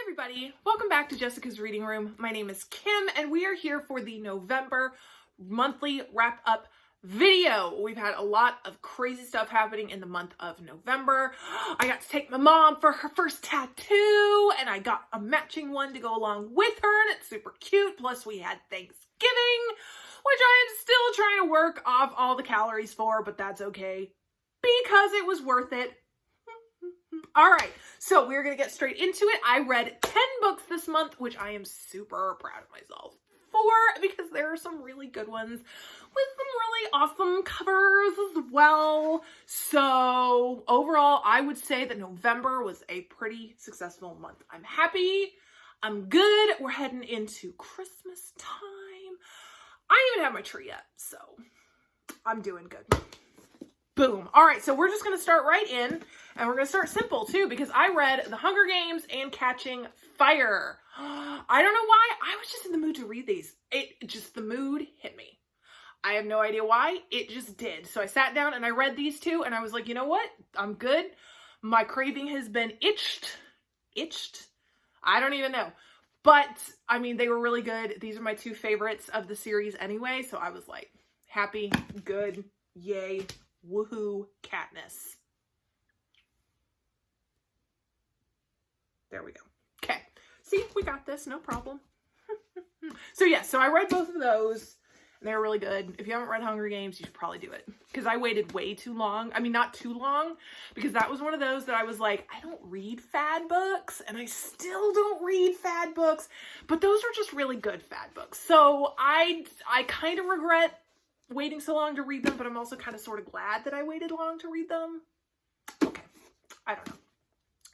everybody, welcome back to Jessica's Reading Room. My name is Kim and we are here for the November monthly wrap-up video. We've had a lot of crazy stuff happening in the month of November. I got to take my mom for her first tattoo and I got a matching one to go along with her and it's super cute. Plus we had Thanksgiving, which I am still trying to work off all the calories for, but that's okay because it was worth it. All right, so we're going to get straight into it. I read 10 books this month, which I am super proud of myself for because there are some really good ones with some really awesome covers as well. So overall, I would say that November was a pretty successful month. I'm happy. I'm good. We're heading into Christmas time. I don't even have my tree yet, so I'm doing good. Boom. All right, so we're just going to start right in, and we're going to start simple, too, because I read The Hunger Games and Catching Fire. I don't know why. I was just in the mood to read these. The mood hit me. I have no idea why. It just did. So I sat down, and I read these two, and I was like, you know what? I'm good. My craving has been itched. I don't even know. But, I mean, they were really good. These are my two favorites of the series anyway, so I was like, happy, good, yay. Woohoo, Katniss. There we go. Okay. See, we got this. No problem. So I read both of those and they were really good. If you haven't read Hunger Games, you should probably do it because I waited way too long. I mean, not too long because that was one of those that I was like, I don't read fad books and I still don't read fad books, but those are just really good fad books. So I kind of regret waiting so long to read them, but I'm also kind of sort of glad that I waited long to read them. Okay, I don't know.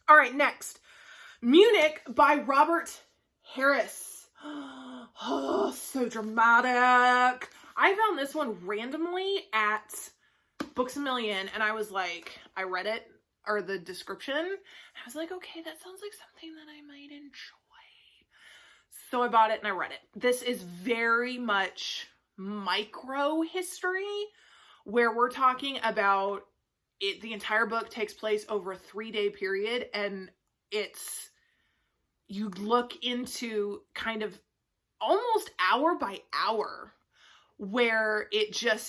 All right, next. Munich by Robert Harris. Oh, so dramatic. I found this one randomly at Books A Million, and I was like, I read it, or the description, and I was like, okay, that sounds like something that I might enjoy. So I bought it and I read it. This is very much micro history where we're talking about it. The entire book takes place over a 3-day period and you look into kind of almost hour by hour where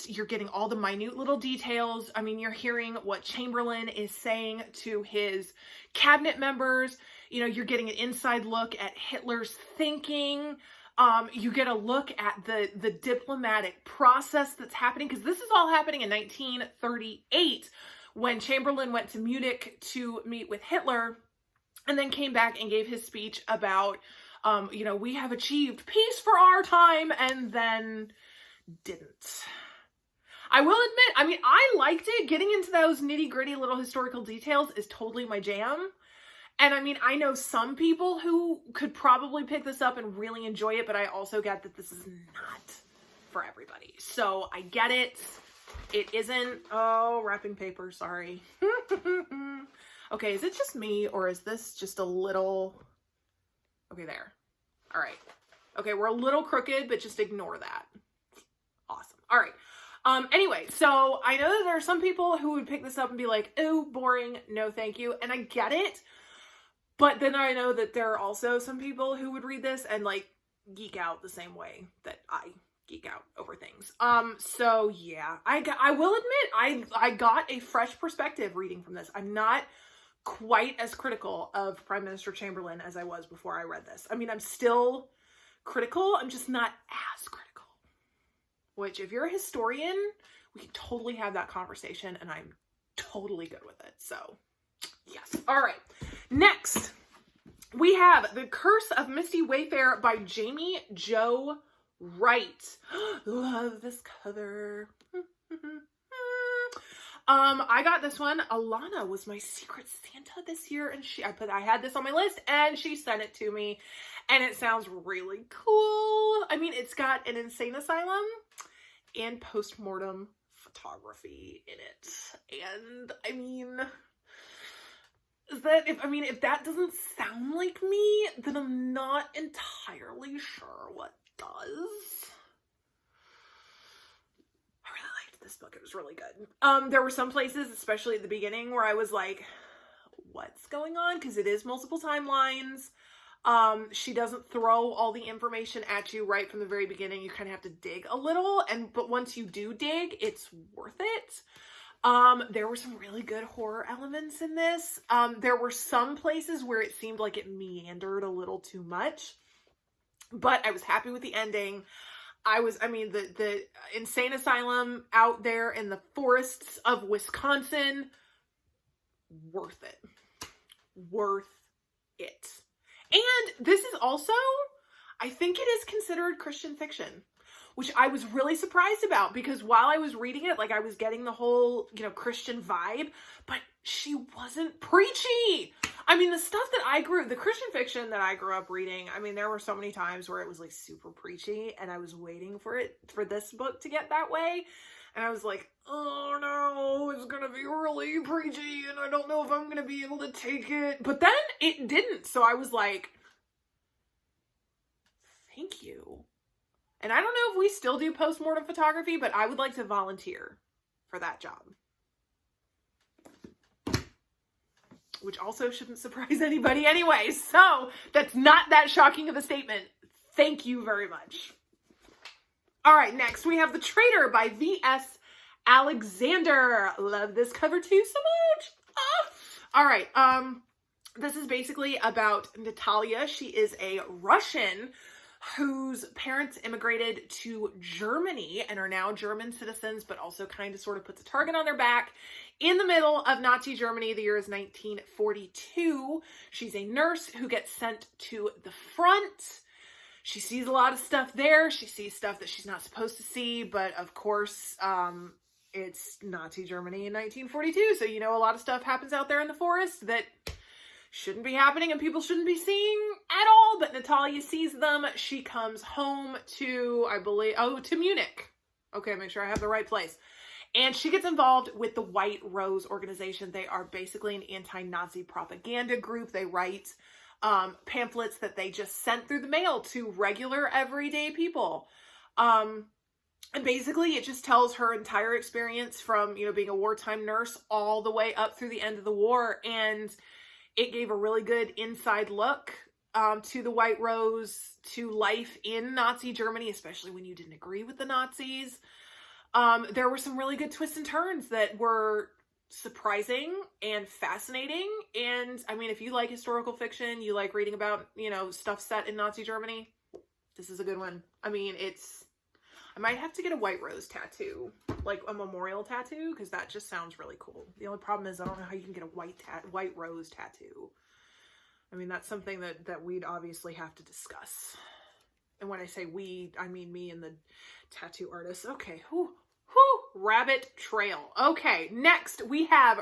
you're getting all the minute little details. I mean, you're hearing what Chamberlain is saying to his cabinet members. You know, you're getting an inside look at Hitler's thinking. You get a look at the diplomatic process that's happening, because this is all happening in 1938 when Chamberlain went to Munich to meet with Hitler and then came back and gave his speech about, we have achieved peace for our time, and then didn't. I will admit, I mean, I liked it. Getting into those nitty-gritty little historical details is totally my jam. And I mean, I know some people who could probably pick this up and really enjoy it, but I also get that this is not for everybody. So I get it. It isn't. Oh, wrapping paper. Sorry. Okay, is it just me or is this just a little... Okay, there. All right. Okay, we're a little crooked, but just ignore that. Awesome. All right. Anyway, so I know that there are some people who would pick this up and be like, oh, boring. No, thank you. And I get it. But then I know that there are also some people who would read this and like geek out the same way that I geek out over things. So yeah, I will admit, I got a fresh perspective reading from this. I'm not quite as critical of Prime Minister Chamberlain as I was before I read this. I mean, I'm still critical. I'm just not as critical, which if you're a historian, we can totally have that conversation and I'm totally good with it. So yes. All right. Next, we have The Curse of Misty Wayfair by Jamie Jo Wright. Love this cover. I got this one. Alana was my Secret Santa this year, and I had this on my list, and she sent it to me, and it sounds really cool. I mean, it's got an insane asylum and postmortem photography in it, and I mean... if that doesn't sound like me, then I'm not entirely sure what does. I really liked this book. It was really good. There were some places, especially at the beginning, where I was like, what's going on? Because it is multiple timelines. She doesn't throw all the information at you right from the very beginning. You kind of have to dig a little, but once you do dig, it's worth it. There were some really good horror elements in this. There were some places where it seemed like it meandered a little too much, but I was happy with the ending. The insane asylum out there in the forests of Wisconsin, worth it. Worth it. And this is also, I think it is considered Christian fiction, which I was really surprised about, because while I was reading it, like, I was getting the whole, Christian vibe, but she wasn't preachy. I mean, the Christian fiction that I grew up reading, I mean, there were so many times where it was like super preachy, and I was waiting for this book to get that way. And I was like, oh no, it's gonna be really preachy, and I don't know if I'm gonna be able to take it. But then it didn't. So I was like, thank you. And I don't know if we still do postmortem photography, but I would like to volunteer for that job. Which also shouldn't surprise anybody anyway. So that's not that shocking of a statement. Thank you very much. All right, next we have The Traitor by V.S. Alexander. Love this cover too so much. All right, this is basically about Natalia. She is a Russian whose parents immigrated to Germany and are now German citizens, but also kind of sort of puts a target on their back in the middle of Nazi Germany. The year is 1942. She's a nurse who gets sent to the front. She sees a lot of stuff there. She sees stuff that she's not supposed to see, but of course, it's Nazi Germany in 1942. So, a lot of stuff happens out there in the forest that shouldn't be happening and people shouldn't be seeing at all, but Natalia sees them. She comes home to, to Munich. Okay, make sure I have the right place. And she gets involved with the White Rose organization. They are basically an anti-Nazi propaganda group. They write pamphlets that they just sent through the mail to regular everyday people. And basically it just tells her entire experience from, being a wartime nurse all the way up through the end of the war. And it gave a really good inside look to the White Rose, to life in Nazi Germany, especially when you didn't agree with the Nazis. There were some really good twists and turns that were surprising and fascinating. And I mean, if you like historical fiction, you like reading about, stuff set in Nazi Germany, this is a good one. I mean, I might have to get a White Rose tattoo, like a memorial tattoo, because that just sounds really cool. The only problem is I don't know how you can get a White Rose tattoo. I mean, that's something that we'd obviously have to discuss. And when I say we, I mean me and the tattoo artist. Okay, Rabbit Trail. Okay, next we have,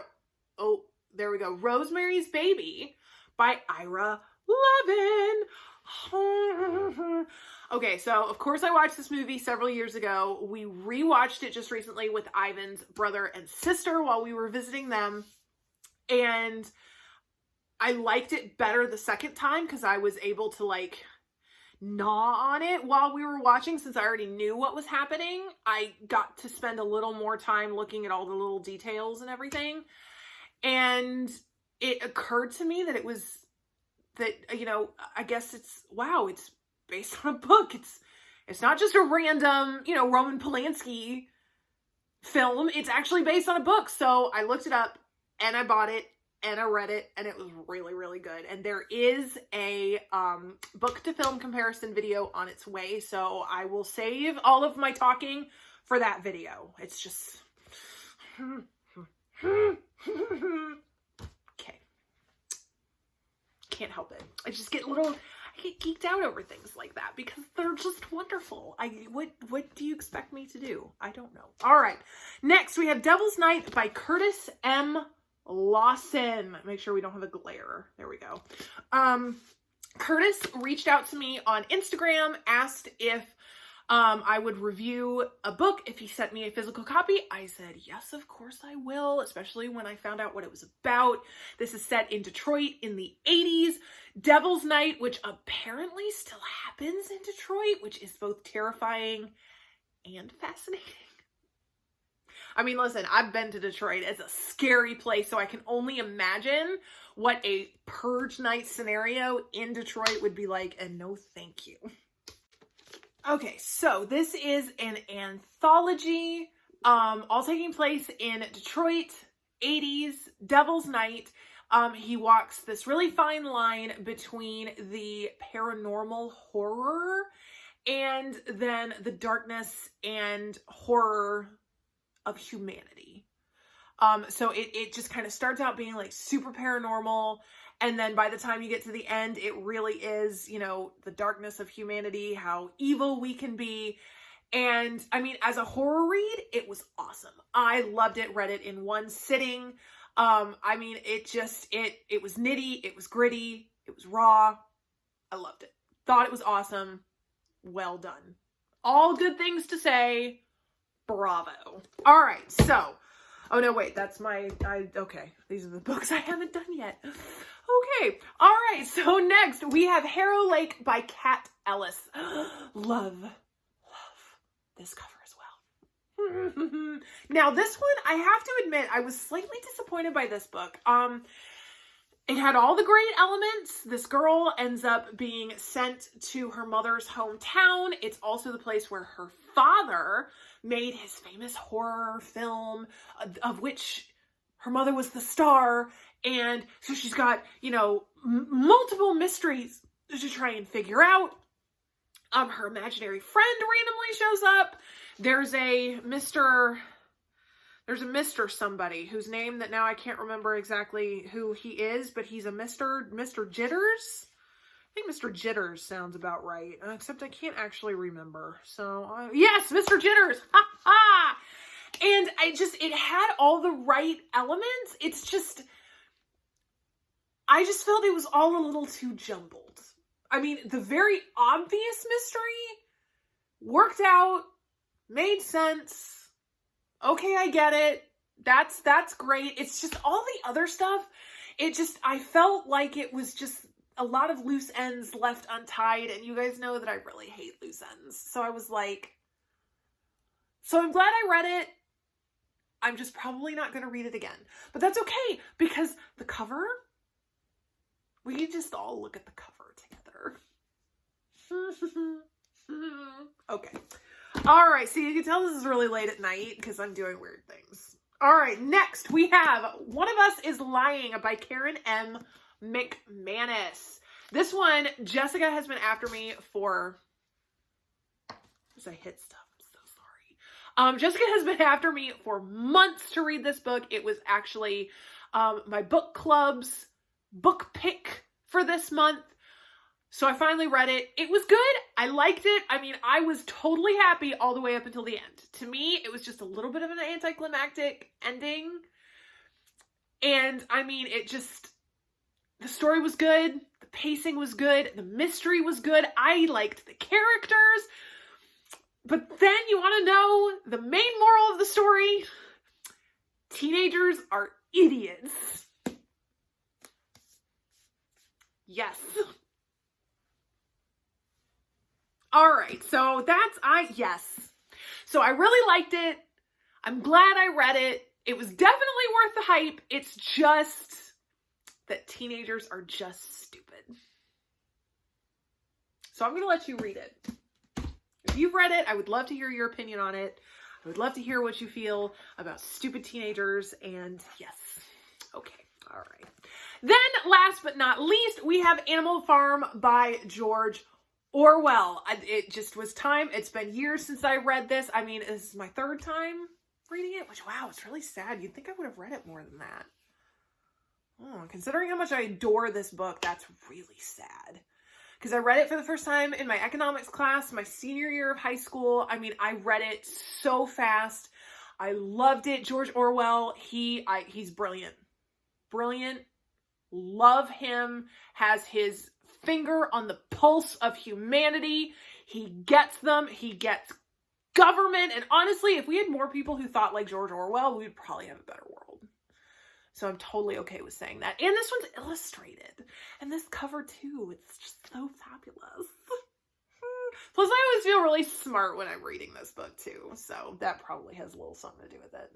there we go, Rosemary's Baby by Ira Levin. Okay, so of course I watched this movie several years ago. We rewatched it just recently with Ivan's brother and sister while we were visiting them. And I liked it better the second time because I was able to gnaw on it while we were watching. Since I already knew what was happening, I got to spend a little more time looking at all the little details and everything. And it occurred to me that I guess it's based on a book. It's not just a random, Roman Polanski film. It's actually based on a book. So I looked it up and I bought it and I read it and it was really, really good. And there is a book to film comparison video on its way. So I will save all of my talking for that video. It's just, okay. Can't help it. I just get I get geeked out over things like that because they're just wonderful. What do you expect me to do? I don't know. All right. Next, we have Devil's Night by Curtis M. Lawson. Make sure we don't have a glare. There we go. Curtis reached out to me on Instagram, asked if I would review a book if he sent me a physical copy. I said, yes, of course I will, especially when I found out what it was about. This is set in Detroit in the 80s. Devil's Night, which apparently still happens in Detroit, which is both terrifying and fascinating. I mean, listen, I've been to Detroit. It's a scary place, so I can only imagine what a purge night scenario in Detroit would be like, and no thank you. Okay, so this is an anthology, all taking place in Detroit, 80s, Devil's Night. He walks this really fine line between the paranormal horror and then the darkness and horror of humanity. So it just kind of starts out being like super paranormal, and then by the time you get to the end, it really is, you know, the darkness of humanity, how evil we can be. And I mean, as a horror read, it was awesome. I loved it, read it in one sitting. I mean, it was nitty, it was gritty, it was raw. I loved it. Thought it was awesome. Well done. All good things to say. Bravo. All right, so, oh no, wait, that's okay. These are the books I haven't done yet. Okay, all right, so next we have Harrow Lake by Kat Ellis. Love this cover as well. Now this one, I have to admit, I was slightly disappointed by this book. It had all the great elements. This girl ends up being sent to her mother's hometown. It's also the place where her father made his famous horror film, of which her mother was the star. And so she's got, you know, multiple mysteries to try and figure out. Her imaginary friend randomly shows up. There's a Mr. somebody whose name that now I can't remember exactly who he is, but he's a Mr. Jitters. I think Mr. Jitters sounds about right, except I can't actually remember. So, yes, Mr. Jitters. Ha ha! And it had all the right elements. It's just, I just felt it was all a little too jumbled. I mean, the very obvious mystery worked out, made sense. Okay, I get it. That's great. It's just all the other stuff. I felt like it was just a lot of loose ends left untied. And you guys know that I really hate loose ends. So I was like, so I'm glad I read it. I'm just probably not going to read it again. But that's okay, because the cover, we can just all look at the cover together. Okay. All right, so you can tell this is really late at night because I'm doing weird things. All right, next we have One of Us is Lying by Karen M. McManus. This one, Jessica has been after me for, as I hit stuff, I'm so sorry. Jessica has been after me for months to read this book. It was actually my book club's book pick for this month. So I finally read it. It was good. I liked it. I mean, I was totally happy all the way up until the end. To me, it was just a little bit of an anticlimactic ending. And I mean, the story was good. The pacing was good. The mystery was good. I liked the characters. But then you want to know the main moral of the story? Teenagers are idiots. Yes. All right, so yes. So I really liked it. I'm glad I read it. It was definitely worth the hype. It's just that teenagers are just stupid. So I'm going to let you read it. If you've read it, I would love to hear your opinion on it. I would love to hear what you feel about stupid teenagers, and yes. Okay, all right. Then, last but not least, we have Animal Farm by George Orwell. It just was time. It's been years since I read this. I mean, this is my third time reading it, which, wow, it's really sad. You'd think I would have read it more than that. Oh, considering how much I adore this book, that's really sad. Because I read it for the first time in my economics class, my senior year of high school. I mean, I read it so fast. I loved it. George Orwell, he's brilliant. Brilliant. Love him. Has his finger on the pulse of humanity. He gets them. He gets government. And honestly, if we had more people who thought like George Orwell, we would probably have a better world. So I'm totally okay with saying that. And this one's illustrated. And this cover too, it's just so fabulous. Plus, I always feel really smart when I'm reading this book, too. So that probably has a little something to do with it.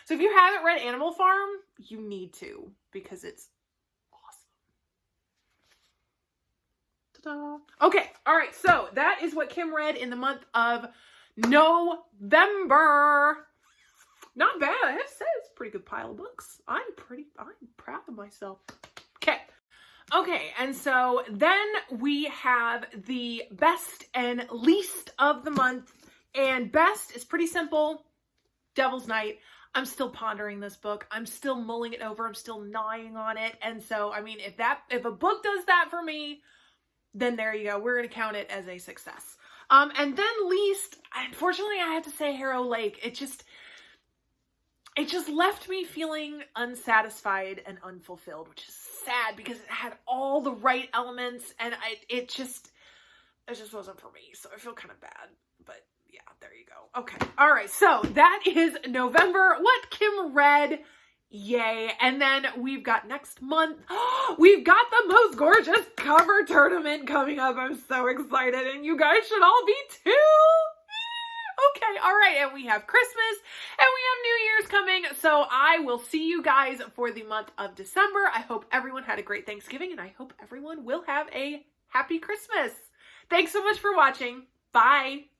So if you haven't read Animal Farm, you need to, because it's awesome. Ta-da. Okay, all right. So that is what Kim read in the month of November. Not bad. I have to say, it's a pretty good pile of books. I'm proud of myself. Okay. Okay, and so then we have the best and least of the month. And best is pretty simple. Devil's Night. I'm still pondering this book. I'm still mulling it over. I'm still gnawing on it. And so, I mean, if a book does that for me, then there you go. We're going to count it as a success. And then least, unfortunately, I have to say Harrow Lake. It just left me feeling unsatisfied and unfulfilled, which is sad because it had all the right elements, and it just wasn't for me. So I feel kind of bad, but yeah, there you go. Okay. All right. So that is November. What Kim read. Yay. And then we've got next month. We've got the most gorgeous cover tournament coming up. I'm so excited, and you guys should all be too. Okay, all right, and we have Christmas, and we have New Year's coming, so I will see you guys for the month of December. I hope everyone had a great Thanksgiving, and I hope everyone will have a happy Christmas. Thanks so much for watching. Bye.